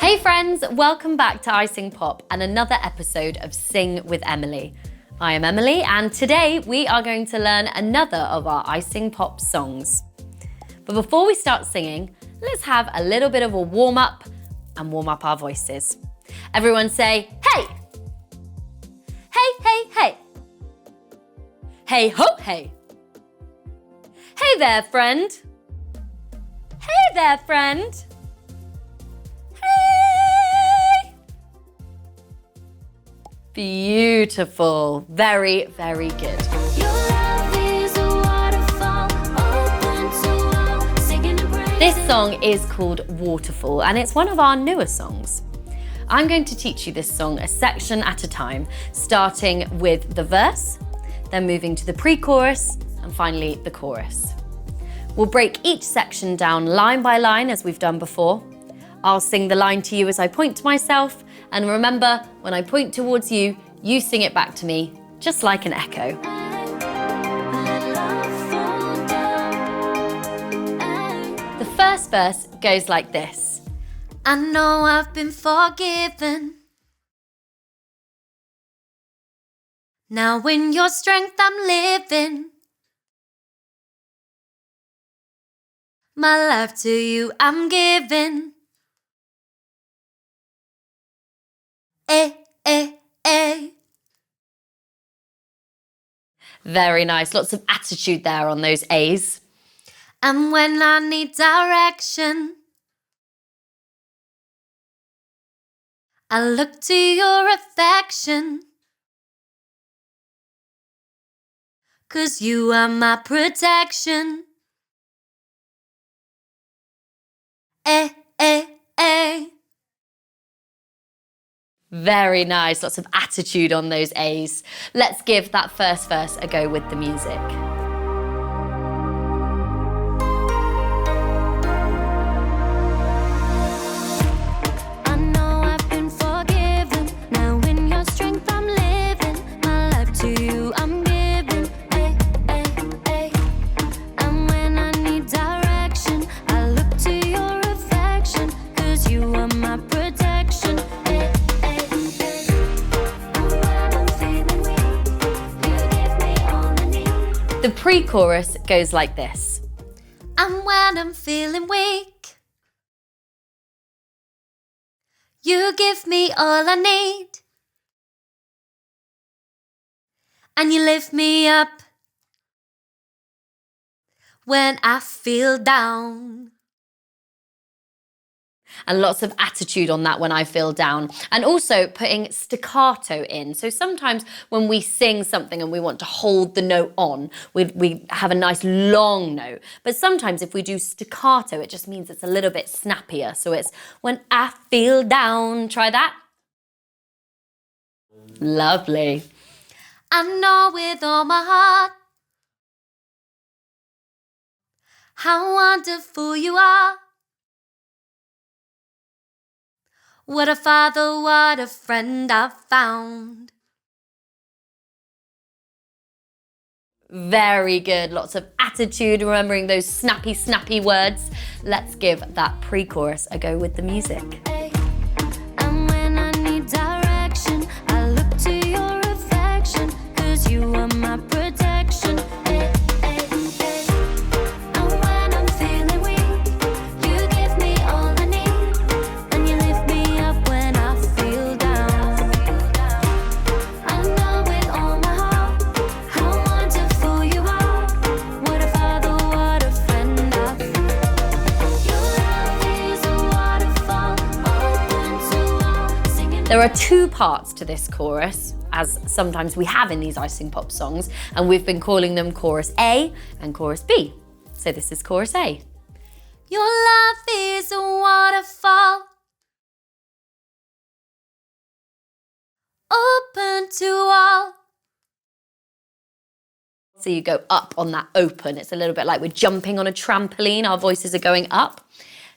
Hey friends, welcome back to iSingPOP and another episode of Sing with Emily. I am Emily and today we are going to learn another of our iSingPOP songs. But before we start singing, let's have a little bit of a warm up and warm up our voices. Everyone say, hey! Hey, hey, hey! Hey ho, hey! Hey there, friend! Hey there, friend! Hey! Beautiful. Very, very good. This song is called Waterfall and it's one of our newer songs. I'm going to teach you this song a section at a time, starting with the verse, then moving to the pre-chorus, and finally the chorus. We'll break each section down line by line as we've done before. I'll sing the line to you as I point to myself, and remember, when I point towards you, you sing it back to me, just like an echo. The first verse goes like this. I know I've been forgiven. Now in your strength I'm living. My life to you I'm giving. Eh, eh, eh. Very nice. Lots of attitude there on those A's. And when I need direction, I look to your affection. 'Cause you are my protection. Eh, eh, eh. Very nice, lots of attitude on those A's. Let's give that first verse a go with the music. I know I've been forgiven. Now in your strength I'm living. My life to you I'm giving. Eh, eh, eh. And when I need direction, I look to your affection. 'Cause you are my protection. The pre-chorus goes like this. And when I'm feeling weak, you give me all I need. And you lift me up when I feel down. And lots of attitude on that when I feel down. And also putting staccato in. So sometimes when we sing something and we want to hold the note on, we have a nice long note. But sometimes if we do staccato, it just means it's a little bit snappier. So it's when I feel down. Try that. Lovely. I know with all my heart how wonderful you are. What a father, what a friend I've found. Very good, lots of attitude, remembering those snappy, snappy words. Let's give that pre-chorus a go with the music. And when I need direction, I look to your affection. 'Cause you are my protection. There are two parts to this chorus, as sometimes we have in these iSingPOP songs, and we've been calling them chorus A and chorus B. So this is chorus A. Your love is a waterfall, open to all. So you go up on that open. It's a little bit like we're jumping on a trampoline. Our voices are going up.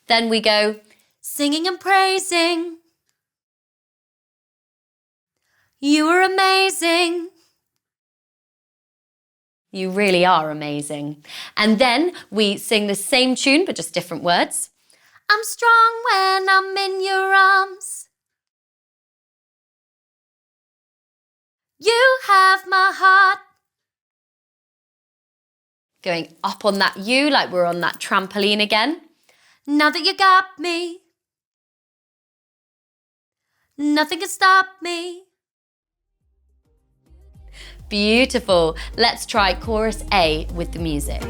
Then we go singing and praising. You are amazing. You really are amazing. And then we sing the same tune, but just different words. I'm strong when I'm in your arms. You have my heart. Going up on that U like we're on that trampoline again. Now that you got me, nothing can stop me. Beautiful. Let's try chorus A with the music.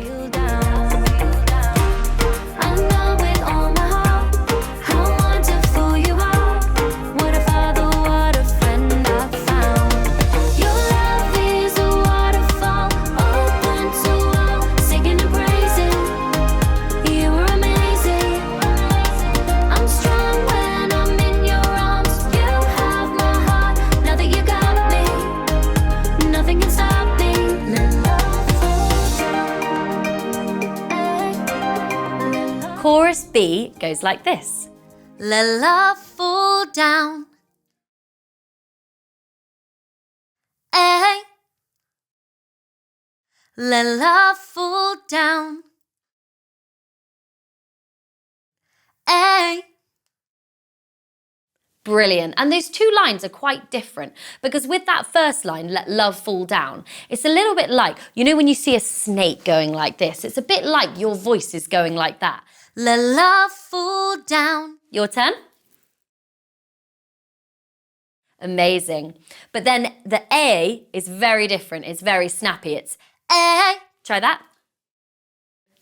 Chorus B goes like this. Let love fall down. A. Let love fall down. A. Brilliant. And those two lines are quite different because with that first line, let love fall down, it's a little bit like, you know when you see a snake going like this, it's a bit like your voice is going like that. Let love fall down. Your turn. Amazing. But then the A is very different. It's very snappy. It's A. Try that.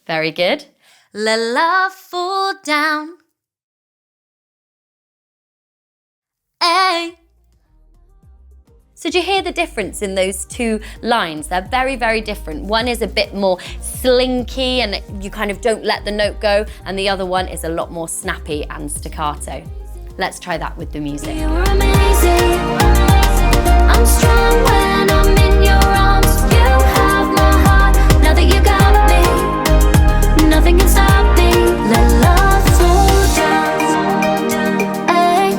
Very good. Let love fall down. A. So do you hear the difference in those two lines? They're very, very different. One is a bit more slinky and you kind of don't let the note go, and the other one is a lot more snappy and staccato. Let's try that with the music. You were amazing. I'm strong when I'm in your arms. You have my heart. Now that you got me, nothing can stop me. Let love fall down. Ay.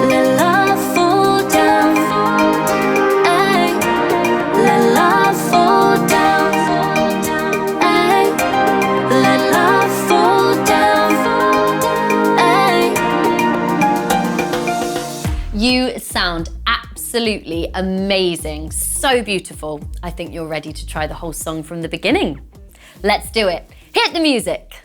Let love fall down. Ay. Let love fall down. Ay. Let love fall down. Ay. You sound absolutely amazing, so beautiful. I think you're ready to try the whole song from the beginning. Let's do it. Hit the music.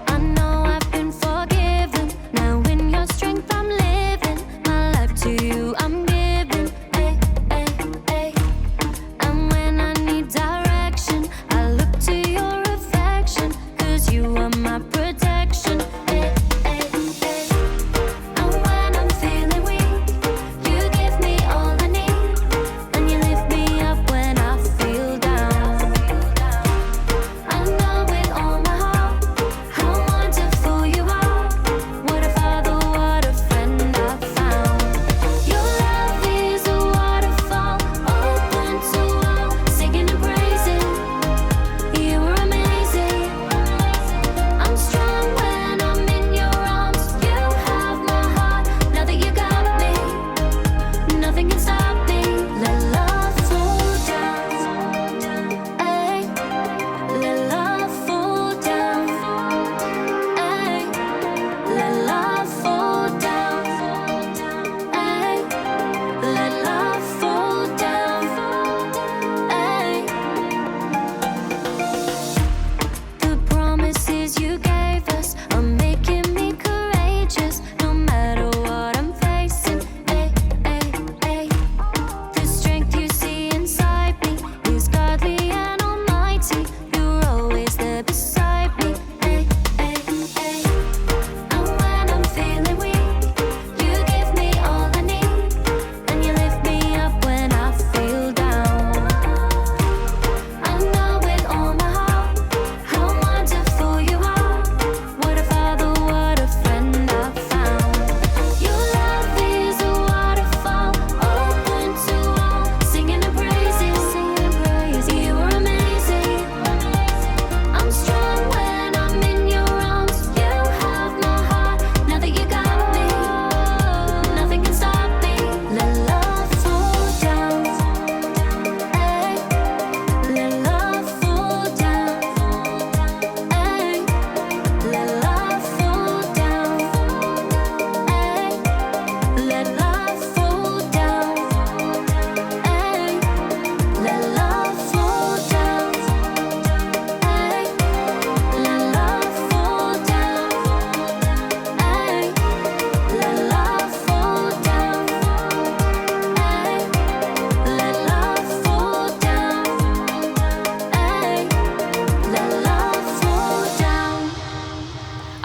I know I've been forgiven. Now in your strength I'm living. My life to you I'm giving. Ay, ay, ay. And when I need direction, I look to your affection, 'cause you are my protection. Ay, ay, ay. And when I'm feeling weak,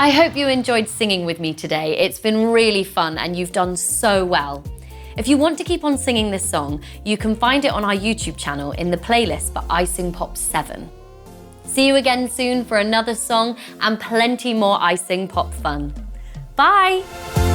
I hope you enjoyed singing with me today. It's been really fun and you've done so well. If you want to keep on singing this song, you can find it on our YouTube channel in the playlist for iSingPOP 7. See you again soon for another song and plenty more iSingPOP fun. Bye!